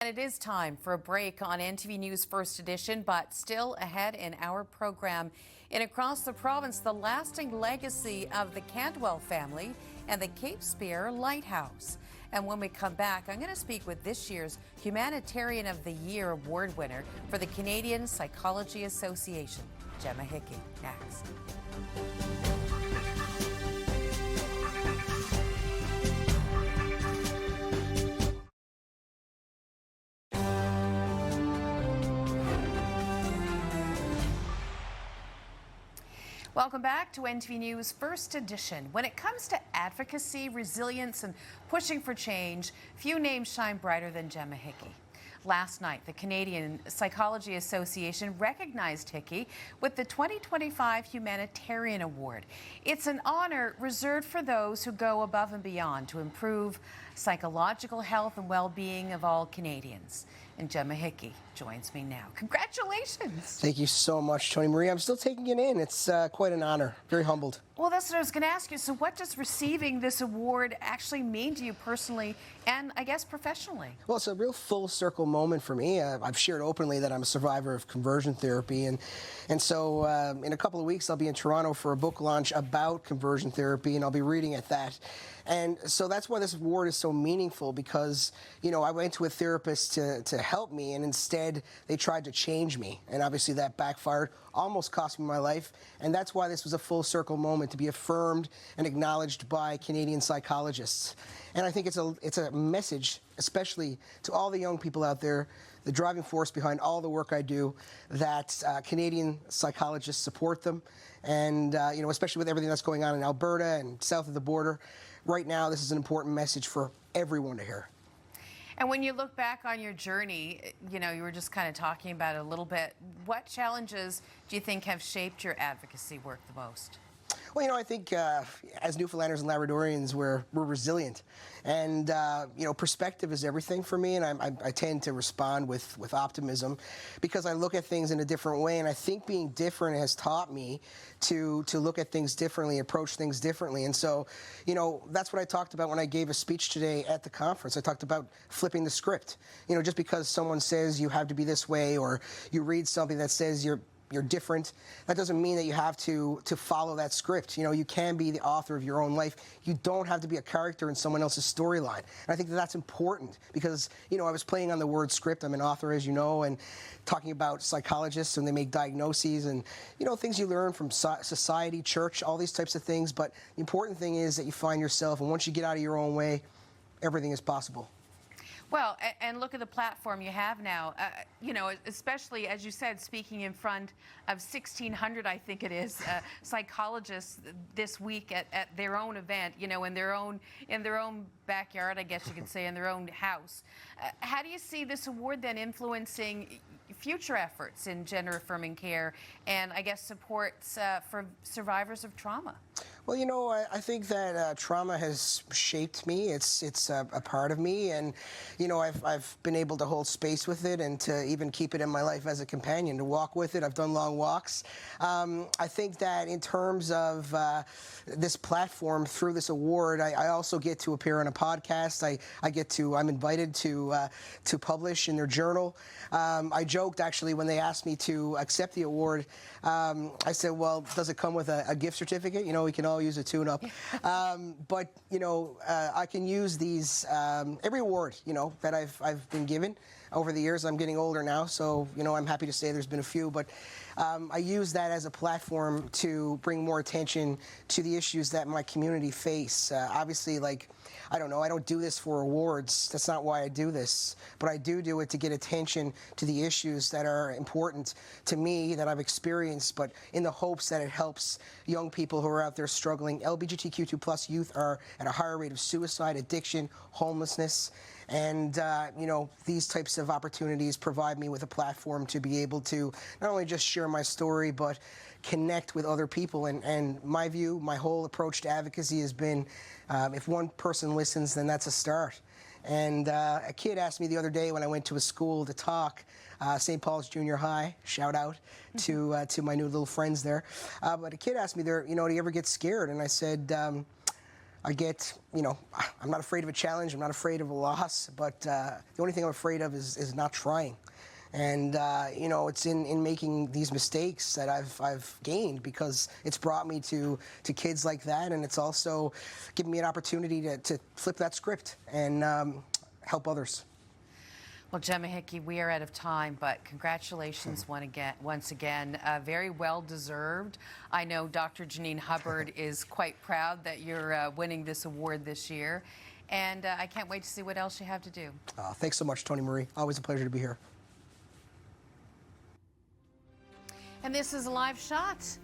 It is time for a break on NTV News First Edition, but still ahead in our program. In across the province, the lasting legacy of the Cantwell family and the Cape Spear Lighthouse. And when we come back, I'm going to speak with this year's Humanitarian of the Year award winner for the Canadian Psychology Association, Gemma Hickey, next. Welcome back to NTV News First Edition. When it comes to advocacy, resilience, and pushing for change, few names shine brighter than Gemma Hickey. Last night, the Canadian Psychology Association recognized Hickey with the 2025 Humanitarian Award. It's an honor reserved for those who go above and beyond to improve psychological health and well-being of all Canadians. And Gemma Hickey joins me now. Congratulations. Thank you so much, Tony Marie. I'm still taking it in. It's quite an honor. Very humbled. Well, that's what I was going to ask you. So what does receiving this award actually mean to you personally and, I guess, professionally? Well, it's a real full circle moment for me. I've shared openly that I'm a survivor of conversion therapy. And so in a couple of weeks, I'll be in Toronto for a book launch about conversion therapy, and I'll be reading at that. And so that's why this award is so meaningful, because, you know, I went to a therapist to help me, and instead they tried to change me. And obviously that backfired, almost cost me my life. And that's why this was a full circle moment, to be affirmed and acknowledged by Canadian psychologists. And I think it's a message, especially to all the young people out there, the driving force behind all the work I do, that Canadian psychologists support them. And, you know, especially with everything that's going on in Alberta and south of the border, right now this is an important message for everyone to hear. And when you look back on your journey, you know, you were just kind of talking about it a little bit. What challenges do you think have shaped your advocacy work the most? Well, you know, I think as Newfoundlanders and Labradorians, we're resilient. And, you know, perspective is everything for me, and I tend to respond with optimism because I look at things in a different way. And I think being different has taught me to look at things differently, approach things differently. And so, you know, that's what I talked about when I gave a speech today at the conference. I talked about flipping the script. You know, just because someone says you have to be this way, or you read something that says you're different, that doesn't mean that you have to follow that script. You know, you can be the author of your own life. You don't have to be a character in someone else's storyline. And I think that that's important because, you know, I was playing on the word script. I'm an author, as you know, and talking about psychologists and they make diagnoses and, you know, things you learn from society, church, all these types of things. But the important thing is that you find yourself, and once you get out of your own way, everything is possible. Well, and look at the platform you have now, you know, especially, as you said, speaking in front of 1,600, I think it is, psychologists this week at their own event, you know, in their own backyard, I guess you could say, in their own house. How do you see this award then influencing future efforts in gender-affirming care and, I guess, supports for survivors of trauma? Well, you know, I think that trauma has shaped me. It's a part of me, and you know, I've been able to hold space with it and to even keep it in my life as a companion, to walk with it. I've done long walks. I think that in terms of this platform through this award, I also get to appear on a podcast. I'm invited to publish in their journal. I joked actually when they asked me to accept the award. I said, well, does it come with a gift certificate? You know, we can all use a tune-up. But, you know, I can use these, every award, you know, that I've been given over the years. I'm getting older now, so, you know, I'm happy to say there's been a few, but I use that as a platform to bring more attention to the issues that my community face. Obviously, like, I don't know, I don't do this for awards. That's not why I do this. But I do it to get attention to the issues that are important to me, that I've experienced, but in the hopes that it helps young people who are out there struggling. LGBTQ2+ youth are at a higher rate of suicide, addiction, homelessness. And, you know, these types of opportunities provide me with a platform to be able to not only just share my story, but connect with other people. And my view, my whole approach to advocacy has been, if one person listens, then that's a start. And a kid asked me the other day when I went to a school to talk, St. Paul's Junior High, shout out to my new little friends there. But a kid asked me there, you know, do you ever get scared? And I said, I get, I'm not afraid of a challenge. I'm not afraid of a loss. But the only thing I'm afraid of is not trying. And it's in making these mistakes that I've gained, because it's brought me to kids like that, and it's also given me an opportunity to flip that script and help others. Well, Gemma Hickey, we are out of time, but congratulations once again. Very well deserved. I know Dr. Janine Hubbard is quite proud that you're winning this award this year, and I can't wait to see what else you have to do. Thanks so much, Tony Marie. Always a pleasure to be here. And this is a live shot